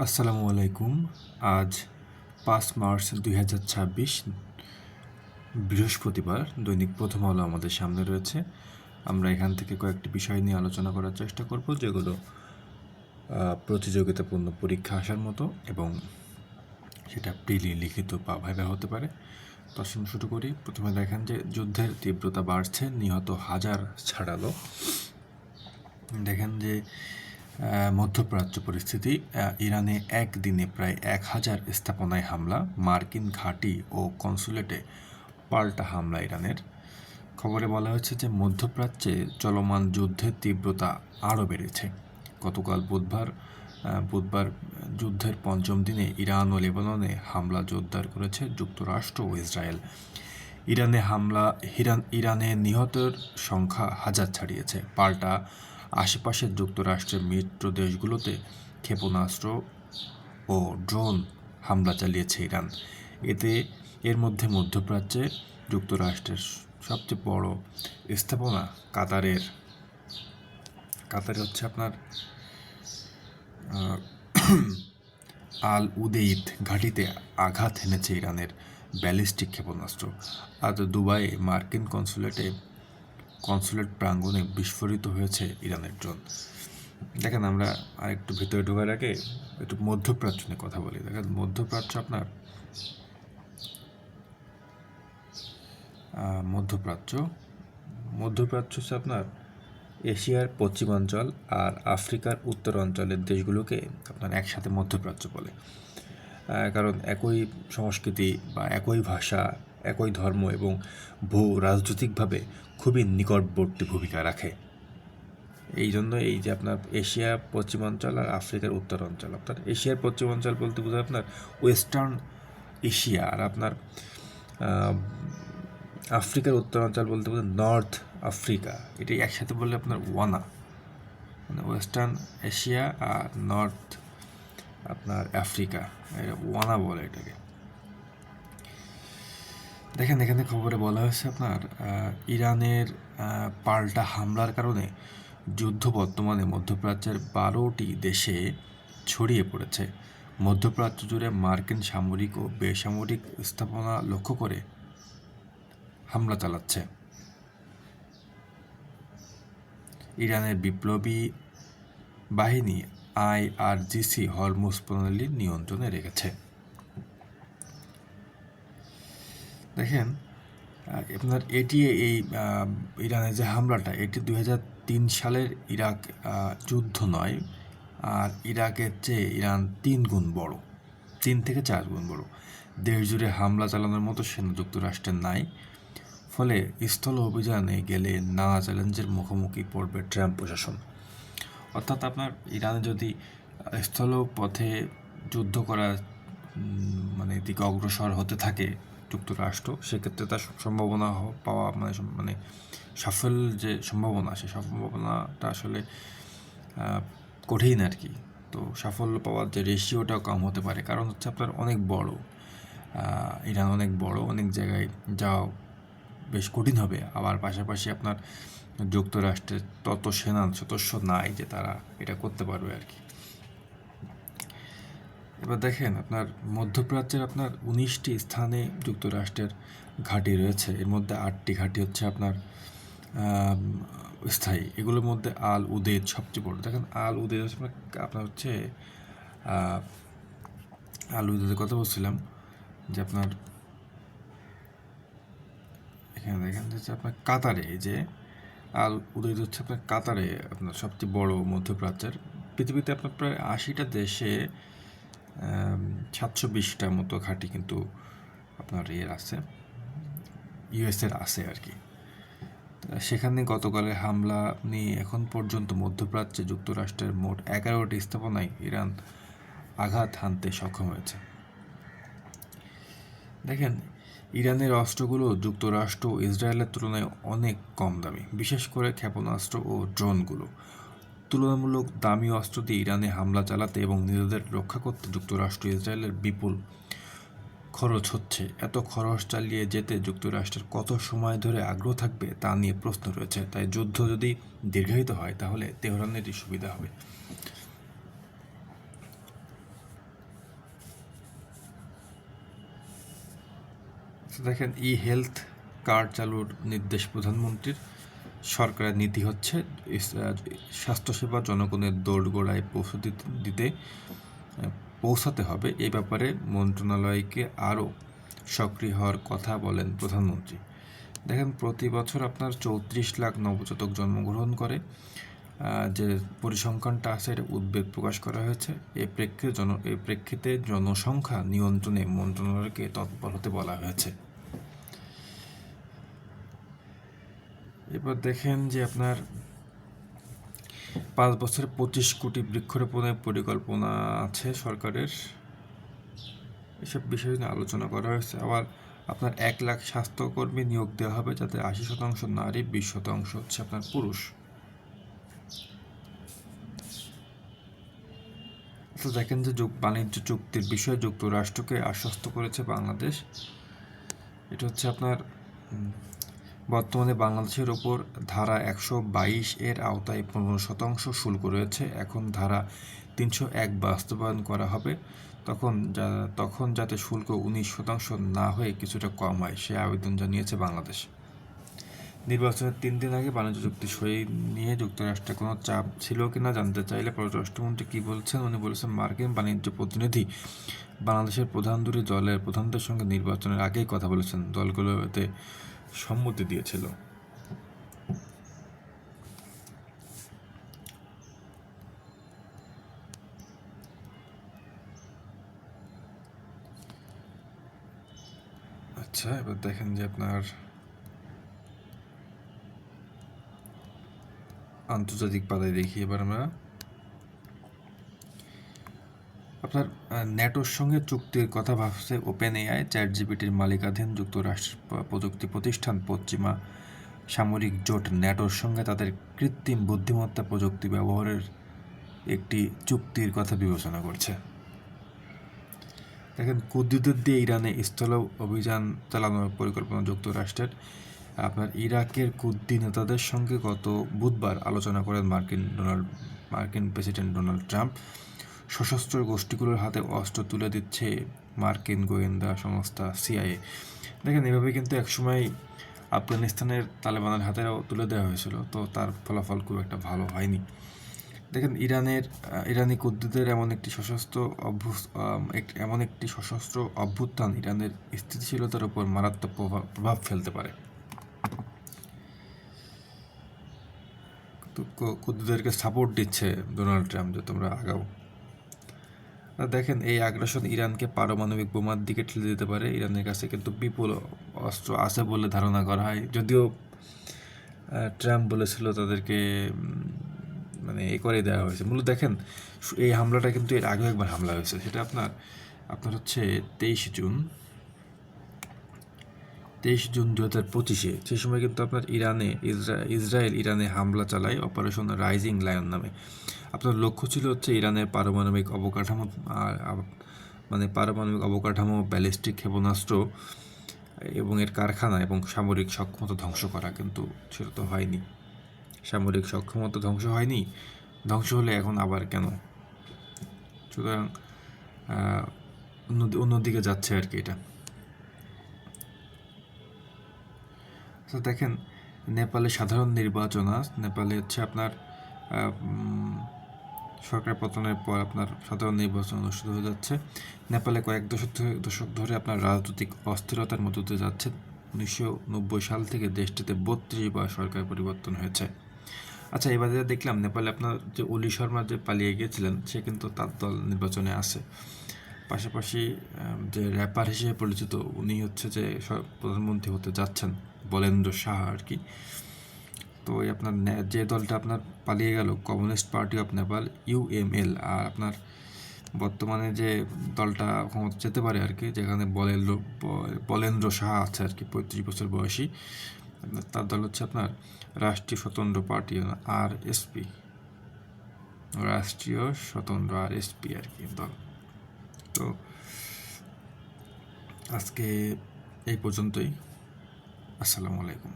আসসালামু আলাইকুম। আজ 5 মার্চ 2026 বৃহস্পতিবার। দৈনিক প্রথম আলো আমাদের সামনে রয়েছে। আমরা এখান থেকে কয়েকটি বিষয় নিয়ে আলোচনা করার চেষ্টা করব, যেগুলো প্রতিযোগিতাপূর্ণ পরীক্ষা আসার মতো এবং সেটা প্রিলি, লিখিত বা ভাইভা হতে পারে। তো আসুন শুরু করি। প্রথমে দেখেন যে যুদ্ধের তীব্রতা বাড়ছে, নিহত হাজার ছাড়ালো। দেখেন যে মধ্যপ্রাচ্য পরিস্থিতি, ইরানে একদিনে প্রায় 1000 স্থাপনায় হামলা, মার্কিন ঘাঁটি ও কনসুলেটে পাল্টা হামলা ইরানের। খবরে বলা হয়েছে যে মধ্যপ্রাচ্যে চলমান যুদ্ধের তীব্রতা আরও বেড়েছে। গতকাল বুধবার যুদ্ধের পঞ্চম দিনে ইরান ও লেবাননে হামলা জোরদার করেছে যুক্তরাষ্ট্র ও ইসরায়েল। ইরানে নিহতের সংখ্যা হাজার ছাড়িয়েছে। পাল্টা আশেপাশের যুক্তরাষ্ট্রের মিত্র দেশগুলোতে ক্ষেপণাস্ত্র ও ড্রোন হামলা চালিয়েছে ইরান। এর মধ্যে মধ্যপ্রাচ্যে যুক্তরাষ্ট্রের সবচেয়ে বড় স্থাপনা কাতারে হচ্ছে আপনার আল উদেইদ ঘাঁটিতে আঘাত হেনেছে ইরানের ব্যালিস্টিক ক্ষেপণাস্ত্র। আজ দুবাইয়ে মার্কিন কনসুলেট প্রাঙ্গণে বিস্ফোরিত হয়েছে ইরানের ড্রোন। দেখেন, আমরা আরেকটু ভিতরে ঢোকার আগে একটু মধ্যপ্রাচ্য নিয়ে কথা বলি। দেখেন, মধ্যপ্রাচ্য হচ্ছে আপনার এশিয়ার পশ্চিমাঞ্চল আর আফ্রিকার উত্তর অঞ্চলের দেশগুলোকে আপনার একসাথে মধ্যপ্রাচ্য বলে। কারণ একই সংস্কৃতি বা একই ভাষা, একই ধর্ম এবং ভূ রাজনৈতিকভাবে খুবই নিকটবর্তী ভূমিকা রাখে। এই জন্য এই যে আপনার এশিয়া পশ্চিমাঞ্চল আর আফ্রিকার উত্তর অঞ্চল, আপনার এশিয়ার পশ্চিমাঞ্চল বলতে বোঝায় আপনার ওয়েস্টার্ন এশিয়া, আর আপনার আফ্রিকার উত্তরাঞ্চল বলতে বোঝায় নর্থ আফ্রিকা। এটাই একসাথে বললে আপনার ওয়ানা, মানে ওয়েস্টার্ন এশিয়া আর নর্থ আপনার আফ্রিকা, ওয়ানা বলে এটাকে। দেখেন, এখানে খবরে বলা হয়েছে আপনার ইরানের পাল্টা হামলার কারণে যুদ্ধ বর্তমানে মধ্যপ্রাচ্যের 12টি দেশে ছড়িয়ে পড়েছে। মধ্যপ্রাচ্য জুড়ে মার্কিন সামরিক ও বেসামরিক স্থাপনা লক্ষ্য করে হামলা চালাচ্ছে। ইরানের বিপ্লবী বাহিনী IRGC হরমুজ প্রণালীর নিয়ন্ত্রণে রেখেছে। দেখেন, আপনার এটি এই ইরানের যে হামলাটা, এটি 2003 সালের ইরাক যুদ্ধ নয়, আর ইরাকের চেয়ে ইরান 3 গুণ বড়, 3 থেকে 4 গুণ বড়। দেশ জুড়ে হামলা চালানোর মতো সেনা যুক্তরাষ্ট্রের নাই। ফলে স্থল অভিযানে গেলে নানা চ্যালেঞ্জের মুখোমুখি পড়বে ট্রাম্প প্রশাসন। অর্থাৎ আপনার ইরানে যদি স্থল পথে যুদ্ধ করার মানে দিকে অগ্রসর হতে থাকে যুক্তরাষ্ট্র, সেক্ষেত্রে তার সম্ভাবনা পাওয়া মানে সাফল্য যে সম্ভাবনা, সেই সম্ভাবনাটা আসলে কঠিন আর কি। তো সাফল্য পাওয়ার যে রেশিওটাও কম হতে পারে, কারণ হচ্ছে আপনার অনেক বড়, ইরান অনেক বড়, অনেক জায়গায় যাওয়া বেশ কঠিন হবে। আবার পাশাপাশি আপনার যুক্তরাষ্ট্রের তত সেনা সদস্য নাই যে তারা এটা করতে পারবে আর কি। এবার দেখেন, আপনার মধ্যপ্রাচ্যের আপনার 19টি স্থানে যুক্তরাষ্ট্রের ঘাঁটি রয়েছে। এর মধ্যে 8টি ঘাঁটি হচ্ছে আপনার স্থায়ী। এগুলোর মধ্যে আল উদেদ সবচেয়ে বড়। দেখেন, আল উদেদ হচ্ছে আপনার হচ্ছে আল উদেদের কথা বলছিলাম যে আপনার এখানে দেখেন যে আপনার কাতারে, এই যে আল উদেদ হচ্ছে আপনার কাতারে আপনার সবচেয়ে বড় মধ্যপ্রাচ্যের। পৃথিবীতে আপনার প্রায় 80টা দেশে 720টার মতো ঘাঁটি কিন্তু আপনার আছে, ইউএসের আছে আর কি। সেখানে গতকালের হামলা নিয়ে এখন পর্যন্ত মধ্যপ্রাচ্যে যুক্তরাষ্ট্রের মোট 11টি স্থাপনায় ইরান আঘাত হানতে সক্ষম হয়েছে। দেখেন, ইরানের অস্ত্রগুলো যুক্তরাষ্ট্র ও ইসরায়েলের তুলনায় অনেক কম দামি, বিশেষ করে ক্ষেপণাস্ত্র ও ড্রোনগুলো। তুলনামূলক দামি অস্ত্র দিয়ে ইরানে হামলা চালাতে এবং নিজেদের রক্ষা করতে যুক্তরাষ্ট্র ইসরায়েলের বিপুল খরচ হচ্ছে। এত খরচ চালিয়ে যেতে যুক্তরাষ্ট্রের কত সময় ধরে আগ্রহ থাকবে তা নিয়ে প্রশ্ন রয়েছে। তাই যুদ্ধ যদি দীর্ঘায়িত হয় তাহলে তেহরানেরই সুবিধা হবে। তো দেখেন হেলথ কার্ড চালুর নির্দেশ প্রধানমন্ত্রীর। সরকারের নীতি হচ্ছে স্বাস্থ্যসেবা জনগণের দোরগোড়ায় পৌঁছাতে হবে। এই ব্যাপারে মন্ত্রণালয়কে আরও সক্রিয় হওয়ার কথা বলেন প্রধানমন্ত্রী। দেখেন প্রতি বছর আপনার 34 লাখ নবজাতক জন্মগ্রহণ করে, যে পরিসংখ্যানটা আছে এটা উদ্বেগ প্রকাশ করা হয়েছে। এই প্রেক্ষিতে জনসংখ্যা নিয়ন্ত্রণে মন্ত্রণালয়কে তৎপর হতে বলা হয়েছে। এবার দেখেন যে আপনার 5 বছরে 25 কোটি বৃক্ষরোপণের পরিকল্পনা আছে সরকারের। এসব বিষয় নিয়ে আলোচনা করা হয়েছে। আবার আপনার 1 লাখ স্বাস্থ্যকর্মী নিয়োগ দেওয়া হবে, যাতে 80% নারী, 20% হচ্ছে আপনার পুরুষ। তো দেখেন যে বাণিজ্য চুক্তির বিষয়ে যুক্তরাষ্ট্রকে আশ্বস্ত করেছে বাংলাদেশ। এটা হচ্ছে আপনার বর্তমানে বাংলাদেশের ওপর ধারা 122 এর আওতায় 15% শুল্ক রয়েছে। এখন ধারা 301 বাস্তবায়ন করা হবে, তখন যাতে শুল্ক 19% না হয়ে কিছুটা কম হয়, সে আবেদন জানিয়েছে বাংলাদেশ। নির্বাচনের 3 দিন আগে বাণিজ্য চুক্তি সই নিয়ে যুক্তরাষ্ট্রের কোনো চাপ ছিল কিনা জানতে চাইলে পররাষ্ট্রমন্ত্রী কী বলছেন, উনি বলেছেন মার্কিন বাণিজ্য প্রতিনিধি বাংলাদেশের প্রধান দুটি দলের প্রধানদের সঙ্গে নির্বাচনের আগেই কথা বলেছেন। দলগুলো এতে সম্মতি দিয়েছিল। আচ্ছা, এবার দেখেন যে আপনার আন্তর্জাতিক পাতায় দেখি। এবার আমরা আপনার ন্যাটোর সঙ্গে চুক্তির কথা ভাবছে ওপেন এআই। চ্যাটজিপিটির মালিকাধীন যুক্তরাষ্ট্রের প্রযুক্তি প্রতিষ্ঠান পশ্চিমা সামরিক জোট ন্যাটোর সঙ্গে তাদের কৃত্রিম বুদ্ধিমত্তা প্রযুক্তি ব্যবহারের একটি চুক্তির কথা বিবেচনা করছে। দেখেন কুর্দিদের দিয়ে ইরানে স্থল অভিযান চালানোর পরিকল্পনা যুক্তরাষ্ট্রের। আপনার ইরাকের কুর্দি নেতাদের সঙ্গে গত বুধবার আলোচনা করেন মার্কিন প্রেসিডেন্ট ডোনাল্ড ট্রাম্প। সশস্ত্র গোষ্ঠীগুলোর হাতে অস্ত্র তুলে দিচ্ছে মার্কিন গোয়েন্দা সংস্থা সিআইএ। দেখেন এভাবে কিন্তু একসময় আফগানিস্তানের তালেবানের হাতেও তুলে দেওয়া হয়েছিল, তো তার ফলাফল খুব একটা ভালো হয়নি। দেখেন ইরানি কুর্দিদের এমন একটি সশস্ত্র অভ্যুত্থান ইরানের স্থিতিশীলতার উপর মারাত্মক প্রভাব ফেলতে পারে। কুর্দিদেরকে সাপোর্ট দিচ্ছে ডোনাল্ড ট্রাম্প যে তোমরা আগাও। দেখেন এই আগ্রাসন ইরানকে পারমাণবিক বোমার দিকে ঠেলে দিতে পারে। ইরানের কাছে কিন্তু বিপুল অস্ত্র আছে বলে ধারণা করা হয়, যদিও ট্রাম্প বলেছিল তাদেরকে মানে করে দেওয়া হয়েছে। মূলত দেখেন এই হামলাটা কিন্তু এর আগেও একবার হামলা হয়েছে, সেটা আপনার হচ্ছে 23 জুন 2025-এ। সেই সময় কিন্তু আপনার ইসরায়েল ইরানে হামলা চালায় অপারেশন রাইজিং লায়ন নামে। আপনার লক্ষ্য ছিল হচ্ছে ইরানের পারমাণবিক অবকাঠামো, ব্যালিস্টিক ক্ষেপণাস্ত্র এবং এর কারখানা এবং সামরিক সক্ষমতা ধ্বংস করা, কিন্তু সেটা তো হয়নি। সামরিক সক্ষমতা ধ্বংস হয়নি, ধ্বংস হলে এখন আবার কেন? সুতরাং অন্যদিকে যাচ্ছে আর কি এটা। তো দেখেন নেপালে সাধারণ নির্বাচন নেপালে হচ্ছে আপনার সরকার পতনের পর আপনার সাধারণ নির্বাচন অনুষ্ঠিত হয়ে যাচ্ছে। নেপালে কয়েক দশক ধরে আপনার রাজনৈতিক অস্থিরতার মধ্য দিয়ে যাচ্ছে। 1990 সাল থেকে দেশটিতে 32 বার সরকার পরিবর্তন হয়েছে। আচ্ছা, এবার যেটা দেখলাম নেপালে আপনার যে ওলি শর্মা যে পালিয়ে গিয়েছিলেন, সে কিন্তু তার দল নির্বাচনে আছে। পাশাপাশি যে র্যাপার হিসেবে পরিচিত উনি হচ্ছে যে প্রধানমন্ত্রী হতে যাচ্ছেন, বলেন্দ্র শাহ আর কি। তো এই আপনার যে দলটা আপনার পালিয়ে গেল, communist party of Nepal UML, আর আপনার বর্তমানে যে দলটা ক্ষমতা যেতে পারে আর কি, যেখানে বলেন্দ্র শাহ আছে আর কি, 35 বছর বয়সী, তার দল হচ্ছে আপনার রাষ্ট্রীয় স্বতন্ত্র পার্টি রাষ্ট্রীয় স্বতন্ত্র RSP আর কি দল। তো আজকে এই পর্যন্তই। আসসালামু আলাইকুম।